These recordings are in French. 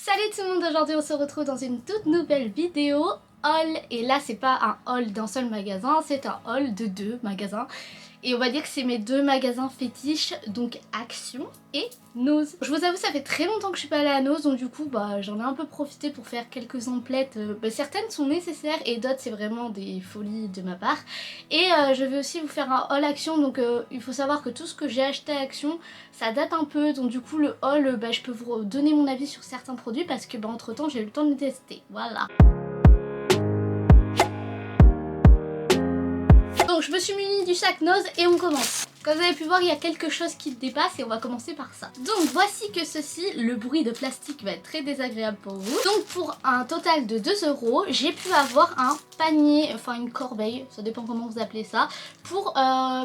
Salut tout le monde, aujourd'hui on se retrouve dans une toute nouvelle vidéo haul. Et là c'est pas un haul d'un seul magasin, c'est un haul de 2 magasins. Et on va dire que c'est mes 2 magasins fétiches, donc Action et Nose. Je vous avoue, ça fait très longtemps que je suis pas allée à Nose, donc du coup j'en ai un peu profité pour faire quelques emplettes. Certaines sont nécessaires et d'autres c'est vraiment des folies de ma part. Et je vais aussi vous faire un haul Action, donc il faut savoir que tout ce que j'ai acheté à Action, ça date un peu, donc du coup le haul, je peux vous donner mon avis sur certains produits parce que entre temps j'ai eu le temps de les tester, voilà. Donc je me suis munie du sac Nose et on commence. Comme vous avez pu voir, il y a quelque chose qui dépasse et on va commencer par ça. Donc voici que ceci, le bruit de plastique va être très désagréable pour vous. Donc pour un total de 2 €, j'ai pu avoir un panier, enfin une corbeille, ça dépend comment vous appelez ça, pour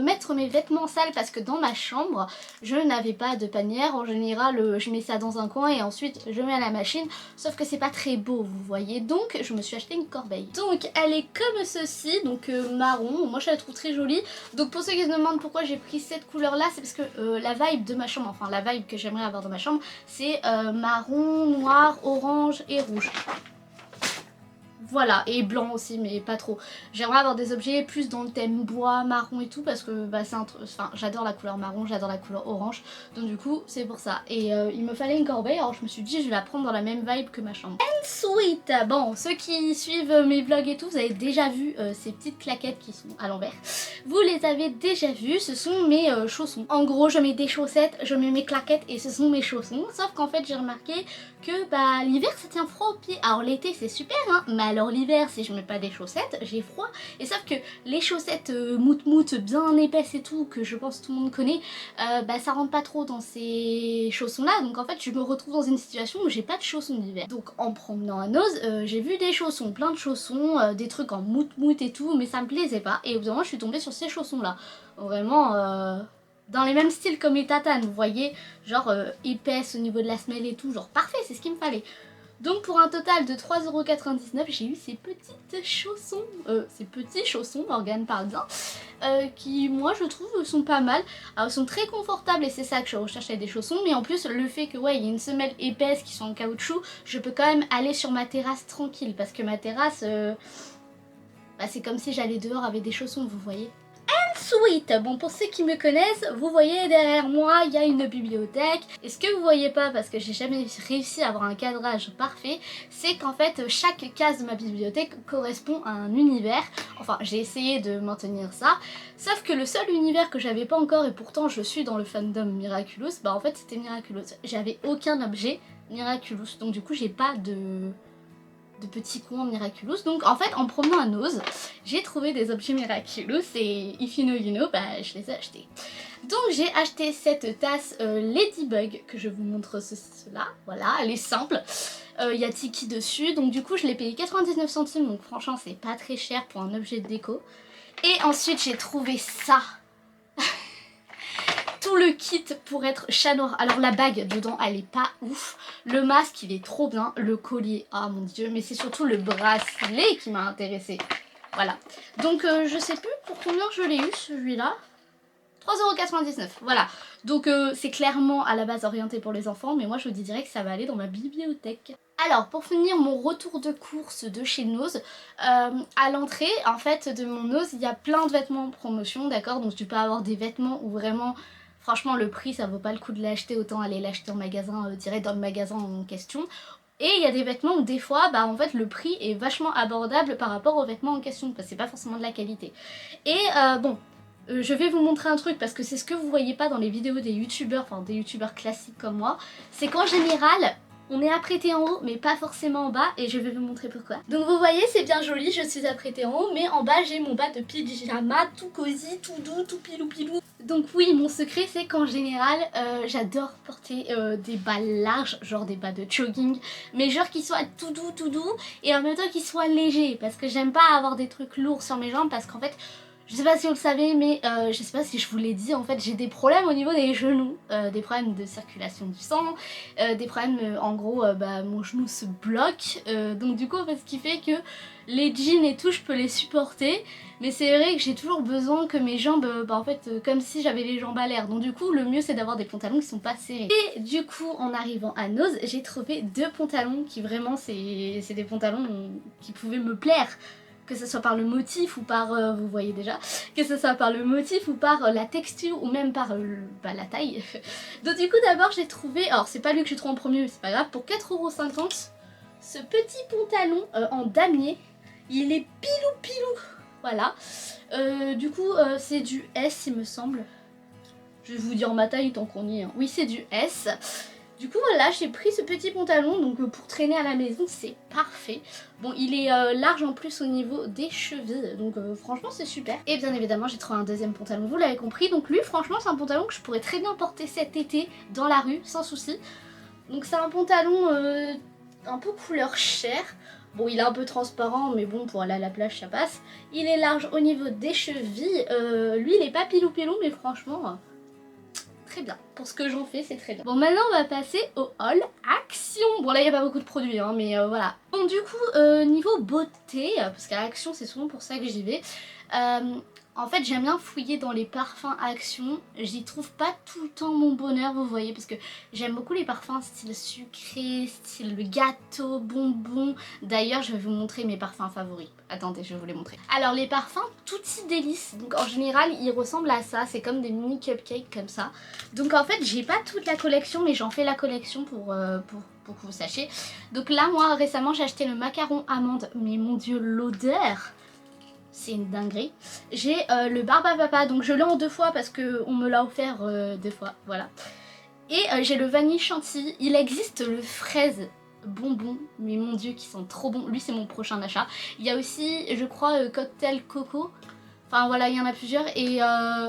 mettre mes vêtements sales parce que dans ma chambre, je n'avais pas de panière. En général, je mets ça dans un coin et ensuite je mets à la machine. Sauf que c'est pas très beau, vous voyez. Donc je me suis acheté une corbeille. Donc elle est comme ceci, donc marron. Moi je la trouve très jolie. Donc pour ceux qui se demandent pourquoi j'ai pris cette couleur là, c'est parce que la vibe de ma chambre, enfin la vibe que j'aimerais avoir dans ma chambre, c'est marron, noir, orange et rouge. Voilà, et blanc aussi, mais pas trop. J'aimerais avoir des objets plus dans le thème bois, marron et tout, parce que c'est un truc. Enfin, j'adore la couleur marron, j'adore la couleur orange, donc du coup, c'est pour ça. Et il me fallait une corbeille, alors je me suis dit, je vais la prendre dans la même vibe que ma chambre. Ensuite, bon, ceux qui suivent mes vlogs et tout, vous avez déjà vu ces petites claquettes qui sont à l'envers. Vous les avez déjà vues, ce sont mes chaussons. En gros, je mets des chaussettes, je mets mes claquettes et ce sont mes chaussons. Sauf qu'en fait, j'ai remarqué que l'hiver, ça tient froid aux pieds. Alors l'été, c'est super, hein, mais alors l'hiver, si je mets pas des chaussettes, j'ai froid. Et sauf que les chaussettes mout bien épaisses et tout, que je pense tout le monde connaît, ça rentre pas trop dans ces chaussons là. Donc en fait je me retrouve dans une situation où j'ai pas de chaussons d'hiver. Donc en promenant à Nose, j'ai vu des chaussons, plein de chaussons, des trucs en mout et tout, mais ça me plaisait pas. Et au bout d'un moment je suis tombée sur ces chaussons là. Vraiment dans les mêmes styles comme les tatanes, vous voyez, genre épaisse au niveau de la semelle et tout, genre parfait, c'est ce qu'il me fallait. Donc pour un total de 3,99 €, j'ai eu ces petites chaussons, ces petits chaussons, Morgane parle bien, qui moi je trouve sont pas mal. Alors ils sont très confortables et c'est ça que je recherchais des chaussons, mais en plus le fait que ouais il y a une semelle épaisse qui sont en caoutchouc, je peux quand même aller sur ma terrasse tranquille parce que ma terrasse, c'est comme si j'allais dehors avec des chaussons, vous voyez. Ensuite, bon pour ceux qui me connaissent, vous voyez derrière moi il y a une bibliothèque. Et ce que vous voyez pas parce que j'ai jamais réussi à avoir un cadrage parfait, c'est qu'en fait chaque case de ma bibliothèque correspond à un univers. Enfin j'ai essayé de maintenir ça, sauf que le seul univers que j'avais pas encore et pourtant je suis dans le fandom Miraculous, en fait c'était Miraculous. J'avais aucun objet Miraculous, donc du coup j'ai pas de petits coins Miraculous. Donc en fait en promenant à Nose, j'ai trouvé des objets Miraculous et if you know you know, je les ai achetés. Donc j'ai acheté cette tasse Ladybug que je vous montre cela, voilà, elle est simple. Il y a Tiki dessus, donc du coup je l'ai payé 99 centimes, donc franchement c'est pas très cher pour un objet de déco. Et ensuite j'ai trouvé ça. Tout le kit pour être chat noir. Alors la bague dedans elle est pas ouf, le masque il est trop bien, le collier, ah mon dieu, mais c'est surtout le bracelet qui m'a intéressée. Voilà, donc je sais plus pour combien je l'ai eu celui-là. 3,99 €, voilà. Donc c'est clairement à la base orienté pour les enfants, mais moi je vous dis direct que ça va aller dans ma bibliothèque. Alors pour finir mon retour de course de chez Nose, à l'entrée en fait de mon Nose il y a plein de vêtements en promotion, d'accord. Donc tu peux avoir des vêtements où vraiment franchement le prix ça vaut pas le coup de l'acheter, autant aller l'acheter en magasin, direct dans le magasin en question. Et il y a des vêtements où des fois en fait le prix est vachement abordable par rapport aux vêtements en question, parce que c'est pas forcément de la qualité. Et bon, je vais vous montrer un truc parce que c'est ce que vous voyez pas dans les vidéos des youtubeurs, enfin des youtubeurs classiques comme moi, c'est qu'en général on est apprêté en haut mais pas forcément en bas, et je vais vous montrer pourquoi. Donc vous voyez c'est bien joli, je suis apprêtée en haut, mais en bas j'ai mon bas de pyjama tout cosy, tout doux, tout pilou pilou. Donc oui, mon secret c'est qu'en général j'adore porter des bas larges, genre des bas de jogging, mais genre qui soient tout doux et en même temps qui soient légers, parce que j'aime pas avoir des trucs lourds sur mes jambes, parce qu'en fait Je sais pas si vous le savez, mais je sais pas si je vous l'ai dit, en fait j'ai des problèmes au niveau des genoux, des problèmes de circulation du sang, des problèmes en gros bah, mon genou se bloque, donc du coup en fait ce qui fait que les jeans et tout je peux les supporter, mais c'est vrai que j'ai toujours besoin que mes jambes, bah en fait comme si j'avais les jambes à l'air, donc du coup le mieux c'est d'avoir des pantalons qui sont pas serrés. Et du coup en arrivant à Noz, j'ai trouvé 2 pantalons qui vraiment c'est des pantalons qui pouvaient me plaire. Que ce soit par le motif ou par, vous voyez déjà, que ce soit par le motif ou par la texture ou même par bah, la taille. Donc du coup d'abord j'ai trouvé, alors c'est pas lui que j'ai trouvé en premier mais c'est pas grave, pour 4,50 € ce petit pantalon en damier, il est pilou, voilà. Du coup c'est du S il me semble, je vais vous dire ma taille tant qu'on y est, hein. Oui c'est du S. Du coup voilà, j'ai pris ce petit pantalon, donc pour traîner à la maison c'est parfait. Bon il est large en plus au niveau des chevilles, donc franchement c'est super. Et bien évidemment j'ai trouvé un deuxième pantalon, vous l'avez compris. Donc lui franchement c'est un pantalon que je pourrais très bien porter cet été dans la rue sans souci. Donc c'est un pantalon un peu couleur chair. Bon il est un peu transparent mais bon pour aller à la plage ça passe. Il est large au niveau des chevilles, lui il est pas pilou mais franchement... très bien. Pour ce que j'en fais, c'est très bien. Bon, maintenant, on va passer au haul Action. Bon, là, il n'y a pas beaucoup de produits, hein, mais voilà. Bon, du coup, niveau beauté, parce qu'à Action, c'est souvent pour ça que j'y vais, en fait, j'aime bien fouiller dans les parfums Action. J'y trouve pas tout le temps mon bonheur, vous voyez, parce que j'aime beaucoup les parfums style sucré, style gâteau, bonbon. D'ailleurs, je vais vous montrer mes parfums favoris. Attendez, je vais vous les montrer. Alors, les parfums Tutti Délice. Donc, en général, ils ressemblent à ça. C'est comme des mini cupcakes comme ça. Donc, en fait, j'ai pas toute la collection, mais j'en fais la collection pour que vous sachiez. Donc là, moi, récemment, j'ai acheté le macaron amande. Mais mon Dieu, l'odeur! C'est une dinguerie. J'ai le Barbe à Papa, donc je l'ai en 2 fois parce qu'on me l'a offert 2 fois, voilà. Et j'ai le vanille chantilly. Il existe le fraise bonbon, mais mon dieu qui sent trop bon. Lui c'est mon prochain achat. Il y a aussi, je crois, cocktail coco. Enfin voilà, il y en a plusieurs. Et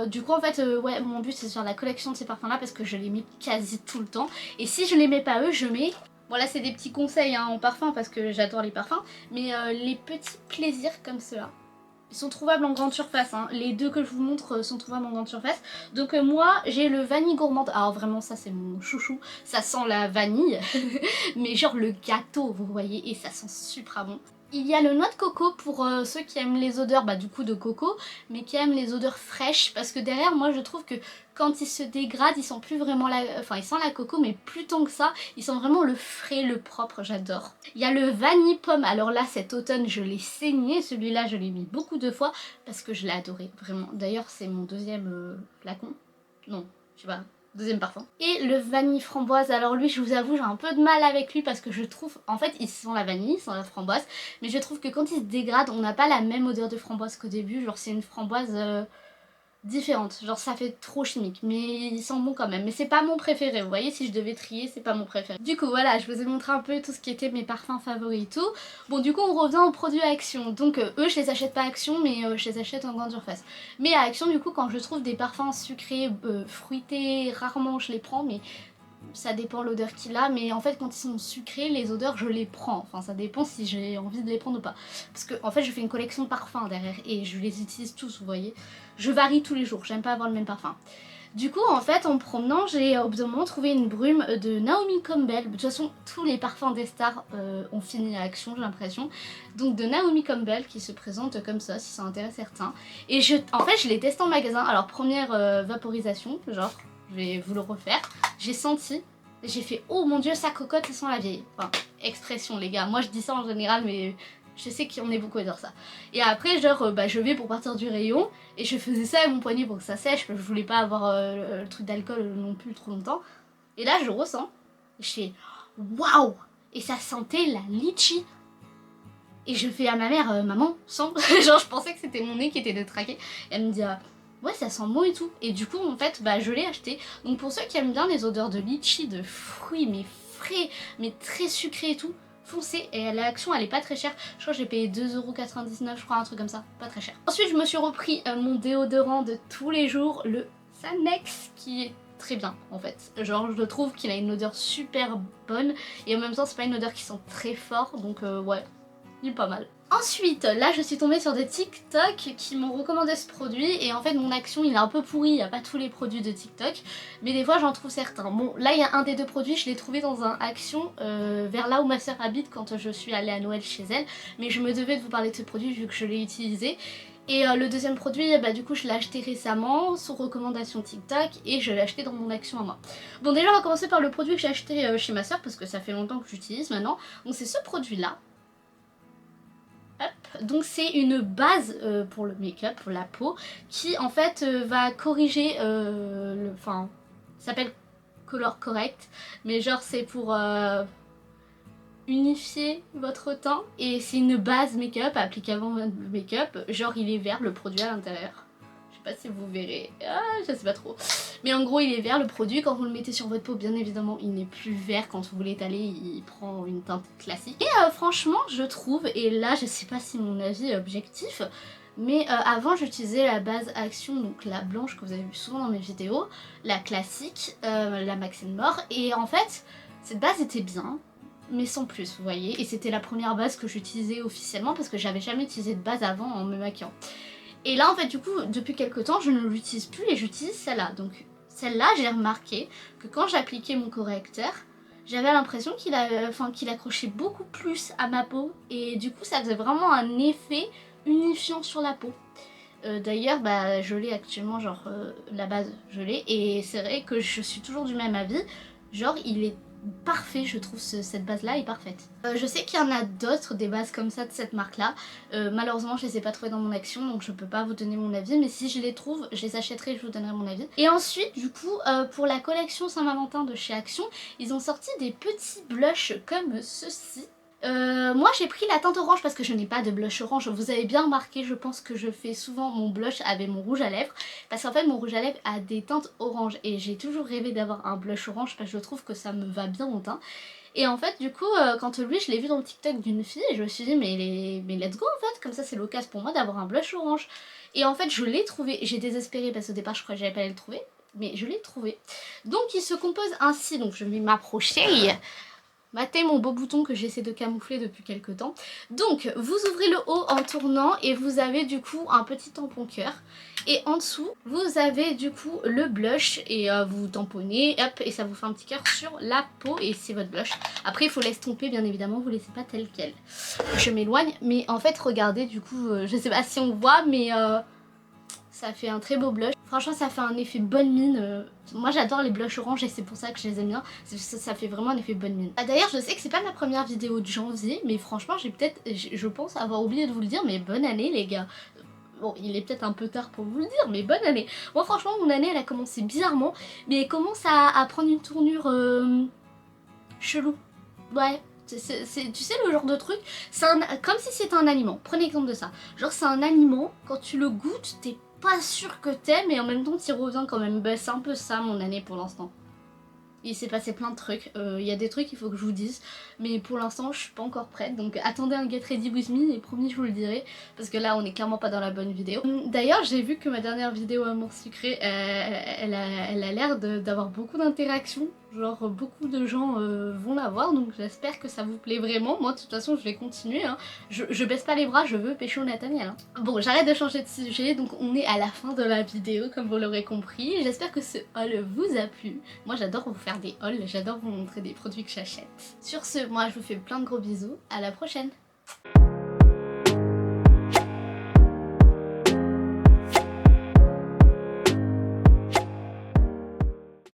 du coup en fait, ouais, mon but c'est de faire la collection de ces parfums là parce que je les mets quasi tout le temps. Et si je les mets pas eux, je mets... Bon là c'est des petits conseils hein, en parfum parce que j'adore les parfums. Mais les petits plaisirs comme ceux-là. Ils sont trouvables en grande surface, hein. Les 2 que je vous montre sont trouvables en grande surface. Donc moi j'ai le vanille gourmande. Alors vraiment ça c'est mon chouchou. Ça sent la vanille, mais genre le gâteau vous voyez, et ça sent super bon. Il y a le noix de coco pour ceux qui aiment les odeurs bah, du coup de coco, mais qui aiment les odeurs fraîches, parce que derrière moi je trouve que quand ils se dégradent, ils sentent plus vraiment la... Enfin ils sentent la coco, mais plus tant que ça, ils sentent vraiment le frais, le propre, j'adore. Il y a le vanille pomme, alors là cet automne je l'ai saigné, celui-là je l'ai mis beaucoup de fois, parce que je l'ai adoré, vraiment. D'ailleurs c'est mon deuxième flacon, non, je sais pas... deuxième parfum. Et le vanille framboise, alors lui je vous avoue j'ai un peu de mal avec lui parce que je trouve, en fait il sent la vanille, il sent la framboise, mais je trouve que quand il se dégrade on n'a pas la même odeur de framboise qu'au début, genre c'est une framboise différente, genre ça fait trop chimique, mais il sent bon quand même, mais c'est pas mon préféré, vous voyez, si je devais trier c'est pas mon préféré. Du coup voilà, je vous ai montré un peu tout ce qui était mes parfums favoris et tout. Bon du coup on revient aux produits à Action, donc eux je les achète pas à Action mais je les achète en grande surface. Mais à Action du coup quand je trouve des parfums sucrés, fruités, rarement je les prends, mais ça dépend l'odeur qu'il a, mais en fait quand ils sont sucrés, les odeurs je les prends, enfin ça dépend si j'ai envie de les prendre ou pas. Parce que en fait je fais une collection de parfums derrière et je les utilise tous, vous voyez. Je varie tous les jours, j'aime pas avoir le même parfum. Du coup en fait en me promenant j'ai au bout d'un moment trouvé une brume de Naomi Campbell. De toute façon tous les parfums des stars ont fini à Action j'ai l'impression. Donc de Naomi Campbell qui se présente comme ça si ça intéresse certains. Et en fait je l'ai testé en magasin, alors première vaporisation, genre je vais vous le refaire. J'ai senti, j'ai fait oh mon dieu ça cocotte, ça sent la vieille. Enfin expression les gars, moi je dis ça en général mais je sais qu'il y en a beaucoup à dire ça. Et après genre bah, je vais pour partir du rayon et je faisais ça avec mon poignet pour que ça sèche, parce que je voulais pas avoir le truc d'alcool non plus trop longtemps. Et là je ressens, je fais waouh, et ça sentait la litchi. Et je fais à ma mère maman sens. Genre je pensais que c'était mon nez qui était détraqué. Et elle me dit ouais ça sent bon et tout. Et du coup en fait bah je l'ai acheté. Donc pour ceux qui aiment bien les odeurs de litchi, de fruits mais frais, mais très sucrés et tout, foncez. Et la Action elle est pas très chère. Je crois que j'ai payé 2,99 €, je crois un truc comme ça. Pas très cher. Ensuite je me suis repris mon déodorant de tous les jours, le Sanex, qui est très bien en fait. Genre je trouve qu'il a une odeur super bonne. Et en même temps c'est pas une odeur qui sent très fort. Donc ouais, il est pas mal. Ensuite, là je suis tombée sur des TikTok qui m'ont recommandé ce produit et en fait mon action il est un peu pourri, il n'y a pas tous les produits de TikTok mais des fois j'en trouve certains. Bon là il y a un des deux produits, je l'ai trouvé dans un action vers là où ma soeur habite quand je suis allée à Noël chez elle, mais je me devais de vous parler de ce produit vu que je l'ai utilisé. Et le deuxième produit, bah, du coup je l'ai acheté récemment sur recommandation TikTok et je l'ai acheté dans mon action à moi. Bon déjà on va commencer par le produit que j'ai acheté chez ma soeur parce que ça fait longtemps que j'utilise maintenant. Donc c'est ce produit là. Hop. Donc c'est une base pour le make-up, pour la peau, qui en fait va corriger enfin, ça s'appelle Color Correct, mais genre c'est pour unifier votre teint et c'est une base make-up appliquée avant le make-up, genre il est vert le produit à l'intérieur. Je sais pas si vous verrez, je sais pas trop. Mais en gros il est vert le produit, quand vous le mettez sur votre peau bien évidemment il n'est plus vert, quand vous l'étalez il prend une teinte classique. Et franchement je trouve, et là je sais pas si mon avis est objectif, mais avant j'utilisais la base Action, donc la blanche que vous avez vu souvent dans mes vidéos, la classique, la Max More, et en fait cette base était bien, mais sans plus vous voyez, et c'était la première base que j'utilisais officiellement parce que j'avais jamais utilisé de base avant en me maquillant. Et là en fait du coup depuis quelques temps je ne l'utilise plus et j'utilise celle-là. Donc celle-là j'ai remarqué que quand j'appliquais mon correcteur, j'avais l'impression qu'il accrochait beaucoup plus à ma peau et du coup ça faisait vraiment un effet unifiant sur la peau. D'ailleurs bah, je l'ai actuellement, genre la base je l'ai et c'est vrai que je suis toujours du même avis, genre il est parfait, je trouve cette base là est parfaite. Je sais qu'il y en a d'autres des bases comme ça de cette marque là, malheureusement je les ai pas trouvées dans mon action donc je peux pas vous donner mon avis, mais si je les trouve je les achèterai et je vous donnerai mon avis. Et ensuite du coup pour la collection Saint-Valentin de chez Action, ils ont sorti des petits blushs comme ceci. Moi j'ai pris la teinte orange parce que je n'ai pas de blush orange. Vous avez bien remarqué, je pense que je fais souvent mon blush avec mon rouge à lèvres parce qu'en fait mon rouge à lèvres a des teintes orange et j'ai toujours rêvé d'avoir un blush orange parce que je trouve que ça me va bien au teint. Et en fait du coup quand lui je l'ai vu dans le TikTok d'une fille et je me suis dit mais let's go en fait, comme ça c'est l'occasion pour moi d'avoir un blush orange. Et en fait je l'ai trouvé, j'ai désespéré parce qu'au départ je croyais que j'allais pas le trouver, mais je l'ai trouvé. Donc il se compose ainsi, donc je vais m'approcher. Matez mon beau bouton que j'essaie de camoufler depuis quelques temps. Donc vous ouvrez le haut en tournant et vous avez du coup un petit tampon cœur. Et en dessous vous avez du coup le blush et vous tamponnez, hop, et ça vous fait un petit cœur sur la peau et c'est votre blush. Après il faut l'estomper bien évidemment, vous laissez pas tel quel. Je m'éloigne, mais en fait regardez du coup, je sais pas si on voit mais ça fait un très beau blush. Franchement ça fait un effet bonne mine. Moi j'adore les blushs orange et c'est pour ça que je les aime bien. Ça fait vraiment un effet bonne mine. D'ailleurs je sais que c'est pas ma première vidéo de janvier, mais franchement je pense avoir oublié de vous le dire, mais bonne année les gars. Bon, il est peut-être un peu tard pour vous le dire, mais bonne année. Moi franchement mon année elle a commencé bizarrement, mais elle commence à prendre une tournure chelou. Ouais. Tu sais le genre de truc, comme si c'était un aliment. Prenez exemple de ça. Genre c'est un aliment, quand tu le goûtes, t'es pas sûr que t'aimes et en même temps t'y reviens quand même. Bah, c'est un peu ça mon année pour l'instant. Il s'est passé plein de trucs, il y a des trucs qu'il faut que je vous dise, mais pour l'instant je suis pas encore prête, donc attendez un Get Ready With Me et promis je vous le dirai, parce que là on est clairement pas dans la bonne vidéo. D'ailleurs j'ai vu que ma dernière vidéo Amour Sucré, elle a l'air d'avoir beaucoup d'interactions, genre beaucoup de gens vont la voir, donc j'espère que ça vous plaît vraiment. Moi de toute façon je vais continuer, hein. Je baisse pas les bras, je veux pécho Nathaniel. Hein. Bon j'arrête de changer de sujet, donc on est à la fin de la vidéo comme vous l'aurez compris, j'espère que ce haul vous a plu. Moi j'adore vous faire des hauls, j'adore vous montrer des produits que j'achète. Sur ce, moi je vous fais plein de gros bisous, à la prochaine.